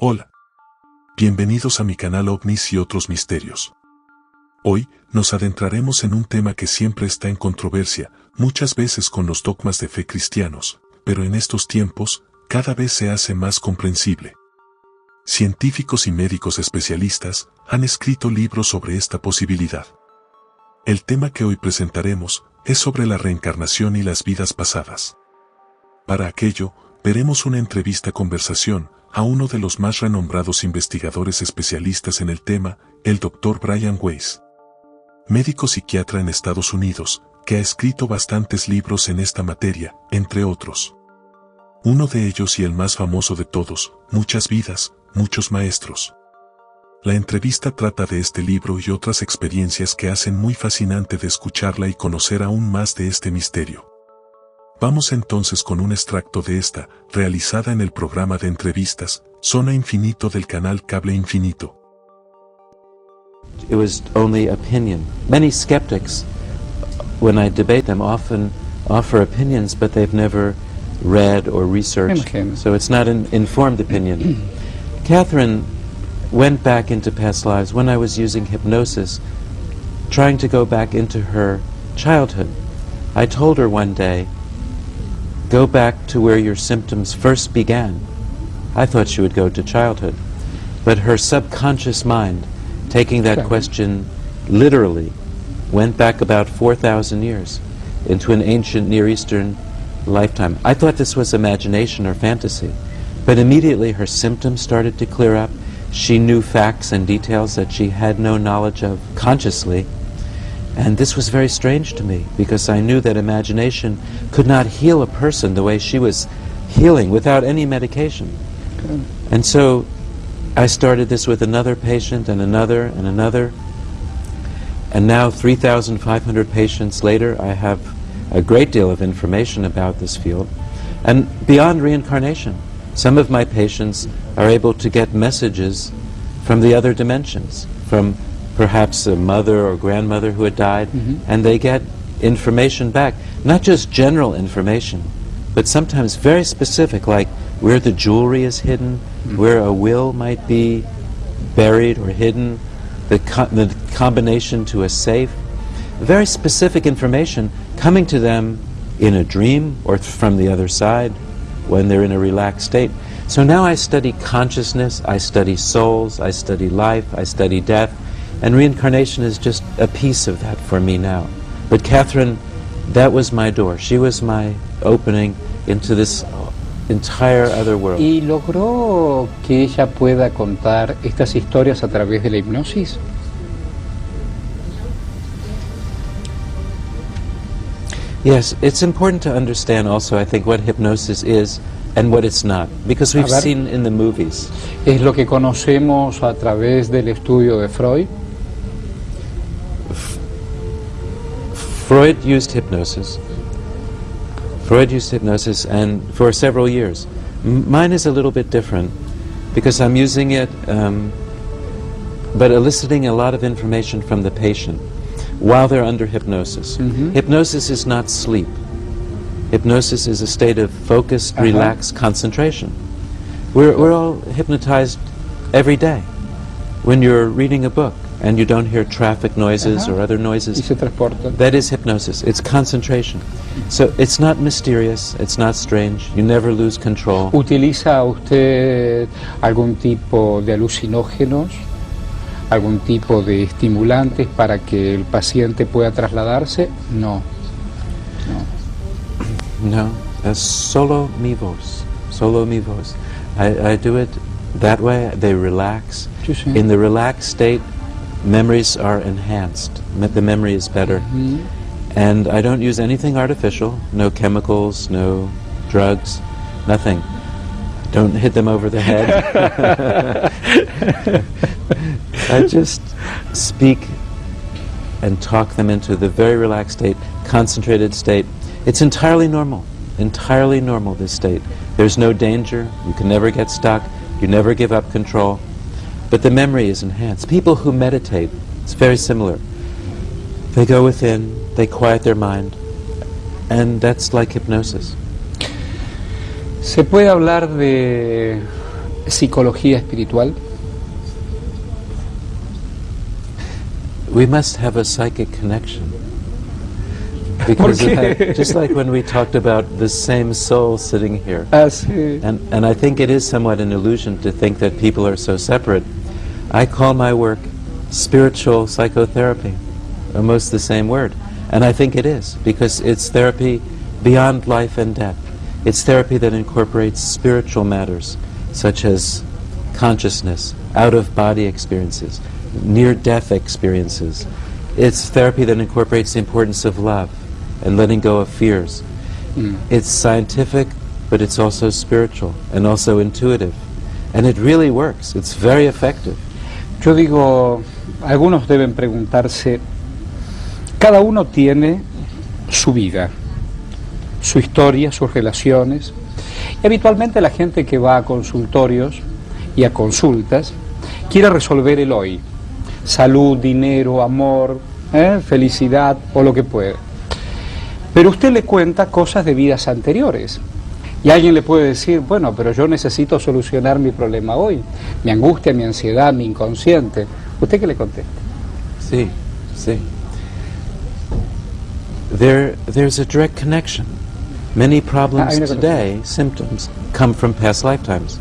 Hola. Bienvenidos a mi canal OVNIs y otros misterios. Hoy, nos adentraremos en un tema que siempre está en controversia, muchas veces con los dogmas de fe cristianos, pero en estos tiempos, cada vez se hace más comprensible. Científicos y médicos especialistas han escrito libros sobre esta posibilidad. El tema que hoy presentaremos es sobre la reencarnación y las vidas pasadas. Para aquello, veremos una entrevista-conversación a uno de los más renombrados investigadores especialistas en el tema, el Dr. Bryan Weiss, médico psiquiatra en Estados Unidos, que ha escrito bastantes libros en esta materia, entre otros. Uno de ellos y el más famoso de todos, Muchas vidas, muchos maestros. La entrevista trata de este libro y otras experiencias que hacen muy fascinante de escucharla y conocer aún más de este misterio. Vamos entonces con un extracto de esta, realizada en el programa de entrevistas, Zona Infinito del canal Cable Infinito. It was only opinion. Many skeptics, when I debate them, often offer opinions, but they've never read or researched, so it's not an informed opinion. Catherine went back into past lives when I was using hypnosis, trying to go back into her childhood. I told her one day, go back to where your symptoms first began. I thought she would go to childhood, but her subconscious mind, taking that question literally, went back about 4,000 years into an ancient Near Eastern lifetime. I thought this was imagination or fantasy, but immediately her symptoms started to clear up. She knew facts and details that she had no knowledge of consciously, and this was very strange to me because I knew that imagination could not heal a person the way she was healing without any medication. Good. And so I started this with another patient and another and another, and now 3,500 patients later I have a great deal of information about this field. And beyond reincarnation, some of my patients are able to get messages from the other dimensions, from perhaps a mother or grandmother who had died, and they get information back, not just general information, but sometimes very specific, like where the jewelry is hidden, where a will might be buried or hidden, the combination to a safe, very specific information coming to them in a dream or from the other side when they're in a relaxed state. So now I study consciousness, I study souls, I study life, I study death, and reincarnation is just a piece of that for me now. But Catherine, that was my door. She was my opening into this entire other world. ¿Y logró que ella pueda contar estas historias a través de la hipnosis? Yes, it's important to understand also, I think, what hypnosis is and what it's not, because we've seen in the movies. Es lo que conocemos a través del estudio de Freud. Freud used hypnosis. Freud used hypnosis, and for several years. Mine is a little bit different because I'm using it, but eliciting a lot of information from the patient while they're under hypnosis. Hypnosis is not sleep. Hypnosis is a state of focused, relaxed concentration. We're all hypnotized every day. When you're reading a book and you don't hear traffic noises or other noises, that is hypnosis. It's concentration. So it's not mysterious, it's not strange, you never lose control. ¿Utiliza usted algún tipo de alucinógenos, algún tipo de estimulantes para que el paciente pueda trasladarse? No. No, solo mi voz. Solo mi voz. I do it that way, they relax. In the relaxed state, memories are enhanced. The memory is better. And I don't use anything artificial, no chemicals, no drugs, nothing. Don't hit them over the head. I just speak and talk them into the very relaxed state, concentrated state. It's entirely normal, this state. There's no danger, you can never get stuck, you never give up control. But the memory is enhanced. People who meditate, it's very similar. They go within, they quiet their mind, and that's like hypnosis. ¿Se puede hablar de psicología espiritual? We must have a psychic connection. Because just like when we talked about the same soul sitting here. Sí. And I think it is somewhat an illusion to think that people are so separate. I call my work spiritual psychotherapy, almost the same word. And I think it is, because it's therapy beyond life and death. It's therapy that incorporates spiritual matters, such as consciousness, out-of-body experiences, near-death experiences. It's therapy that incorporates the importance of love and letting go of fears. It's scientific, but it's also spiritual and also intuitive. And it really works. It's very effective. Yo digo, algunos deben preguntarse, cada uno tiene su vida, su historia, sus relaciones. Y habitualmente la gente que va a consultorios y a consultas quiere resolver el hoy. Salud, dinero, amor, felicidad o lo que pueda. Pero usted le cuenta cosas de vidas anteriores. Y alguien le puede decir, bueno, pero yo necesito solucionar mi problema hoy, mi angustia, mi ansiedad, mi inconsciente. ¿Usted qué le contesta? Sí, sí. There's a direct connection. Many problems today, symptoms, come from past lifetimes.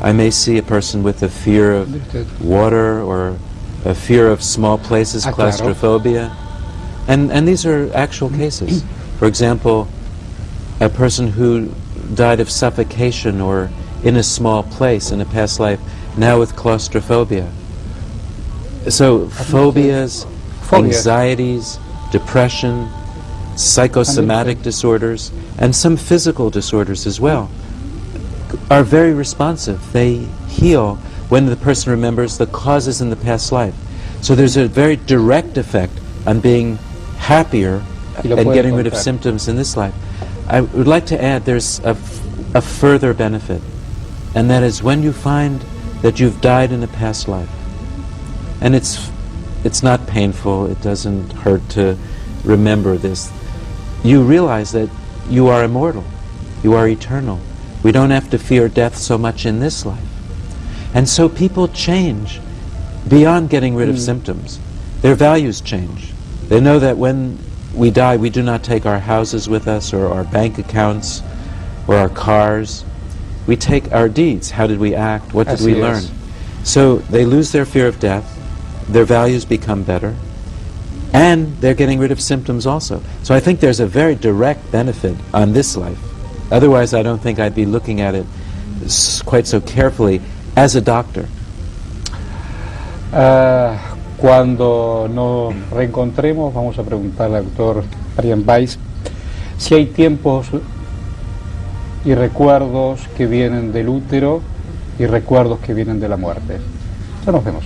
I may see a person with a fear of water or a fear of small places, claustrophobia. And these are actual cases. For example, a person who died of suffocation or in a small place in a past life, now with claustrophobia. So phobias, anxieties, depression, psychosomatic disorders, and some physical disorders as well, are very responsive. They heal when the person remembers the causes in the past life. So there's a very direct effect on being happier and getting rid of symptoms in this life. I would like to add there's a further benefit, and that is when you find that you've died in a past life, and it's not painful, it doesn't hurt to remember this, you realize that you are immortal, you are eternal. We don't have to fear death so much in this life. And so people change beyond getting rid of symptoms. Their values change. They know that when we die, we do not take our houses with us or our bank accounts or our cars. We take our deeds. How did we act? What did we learn? So they lose their fear of death. Their values become better. And they're getting rid of symptoms also. So I think there's a very direct benefit on this life. Otherwise, I don't think I'd be looking at it quite so carefully as a doctor. Cuando nos reencontremos, vamos a preguntarle al Dr. Bryan Weiss si hay tiempos y recuerdos que vienen del útero y recuerdos que vienen de la muerte. Ya nos vemos.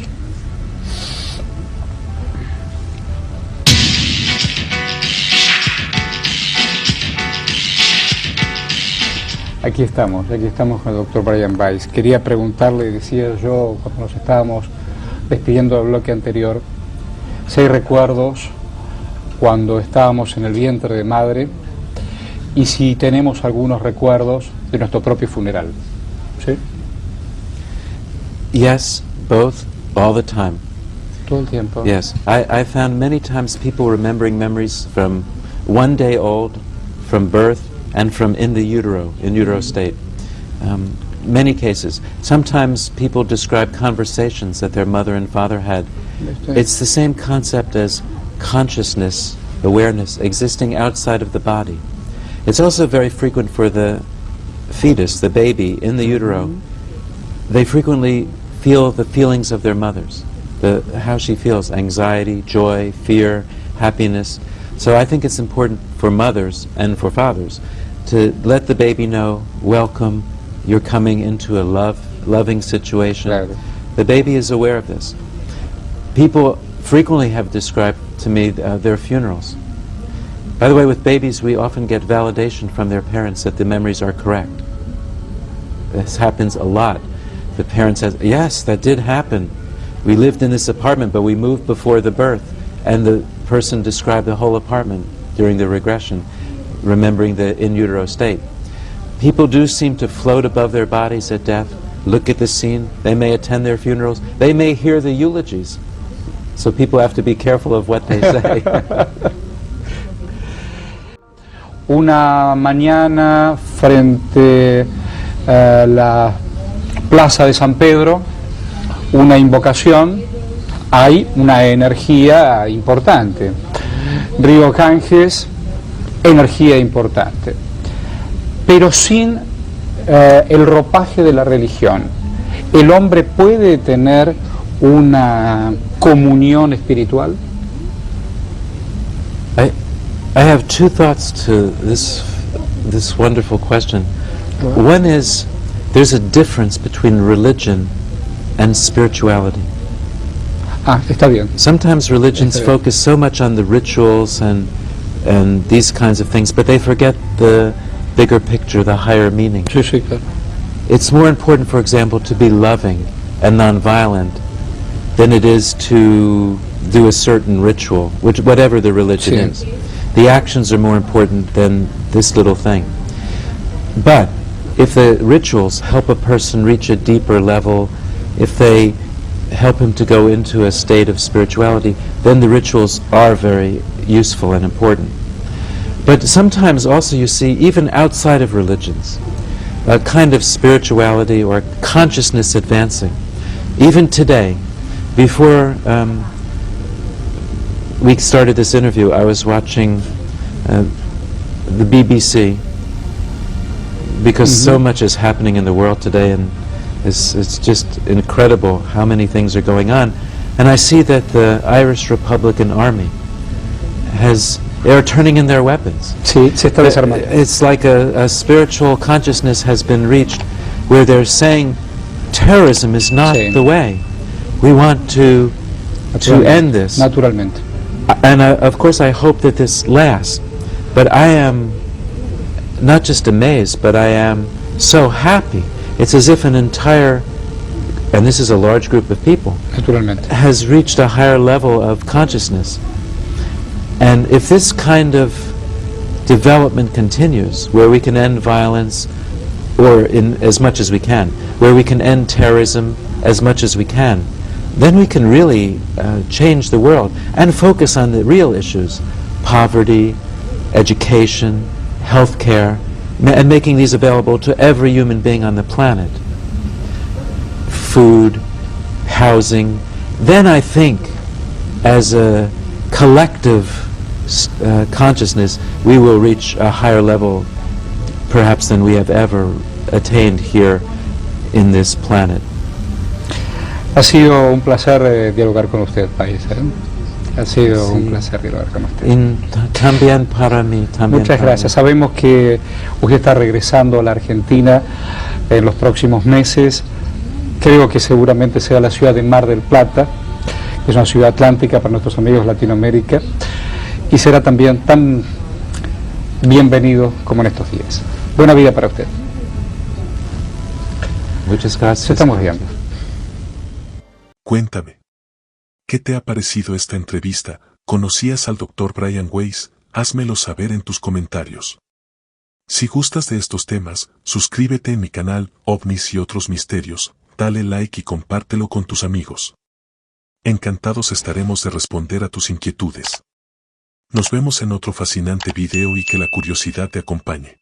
Aquí estamos con el Dr. Bryan Weiss. Quería preguntarle, decía yo cuando nos estábamos despidiendo del bloque anterior, si hay recuerdos cuando estábamos en el vientre de madre y si tenemos algunos recuerdos de nuestro propio funeral. ¿Sí? Yes, both, all the time. Todo el tiempo. Yes, I found many times people remembering memories from 1 day old, from birth, and from in utero state. Many cases. Sometimes people describe conversations that their mother and father had. It's the same concept as consciousness, awareness, existing outside of the body. It's also very frequent for the fetus, the baby in the utero. They frequently feel the feelings of their mothers, how she feels, anxiety, joy, fear, happiness. So I think it's important for mothers and for fathers to let the baby know, welcome, you're coming into a loving situation. Claro. The baby is aware of this. People frequently have described to me their funerals. By the way, with babies, we often get validation from their parents that the memories are correct. This happens a lot. The parent says, yes, that did happen. We lived in this apartment, but we moved before the birth. And the person described the whole apartment during the regression, remembering the in utero state. People do seem to float above their bodies at death, look at the scene, they may attend their funerals, they may hear the eulogies. So people have to be careful of what they say. Una mañana frente a la plaza de San Pedro, una invocación, hay una energía importante. Río Ganges, energía importante. Pero sin el ropaje de la religión, ¿el hombre puede tener una comunión espiritual? I have two thoughts to this wonderful question. One is, there's a difference between religion and spirituality. Está bien. Sometimes religions focus so much on the rituals and these kinds of things, but they forget the bigger picture, the higher meaning. Sí, sí, claro. It's more important, for example, to be loving and nonviolent than it is to do a certain ritual, whatever the religion is. The actions are more important than this little thing. But if the rituals help a person reach a deeper level, if they help him to go into a state of spirituality, then the rituals are very useful and important. But sometimes also you see, even outside of religions, a kind of spirituality or consciousness advancing. Even today, before we started this interview, I was watching the BBC, because so much is happening in the world today, and it's just incredible how many things are going on. And I see that the Irish Republican Army they're turning in their weapons. Sí, se está desarmando. It's like a spiritual consciousness has been reached where they're saying terrorism is not the way. We want to end this. Naturalmente. And of course I hope that this lasts, but I am not just amazed, but I am so happy. It's as if an entire, and this is a large group of people, Naturalmente. has reached a higher level of consciousness. And if this kind of development continues, where we can end violence, or in as much as we can, where we can end terrorism as much as we can, then we can really change the world and focus on the real issues: poverty, education, healthcare, and making these available to every human being on the planet. Food, housing. Then I think, as a collective consciousness, we will reach a higher level perhaps than we have ever attained here in this planet. Ha sido un placer dialogar con usted, Weiss. Ha sido un placer dialogar con usted. También para mí. Muchas gracias. Sabemos que usted está regresando a la Argentina en los próximos meses. Creo que seguramente sea la ciudad de Mar del Plata, que es una ciudad atlántica para nuestros amigos de Latinoamérica, y será también tan bienvenido como en estos días. Buena vida para usted. Muchas gracias. Se estamos viendo. Cuéntame, ¿qué te ha parecido esta entrevista? ¿Conocías al Dr. Bryan Weiss? Házmelo saber en tus comentarios. Si gustas de estos temas, suscríbete en mi canal OVNIs y otros misterios, dale like y compártelo con tus amigos. Encantados estaremos de responder a tus inquietudes. Nos vemos en otro fascinante video y que la curiosidad te acompañe.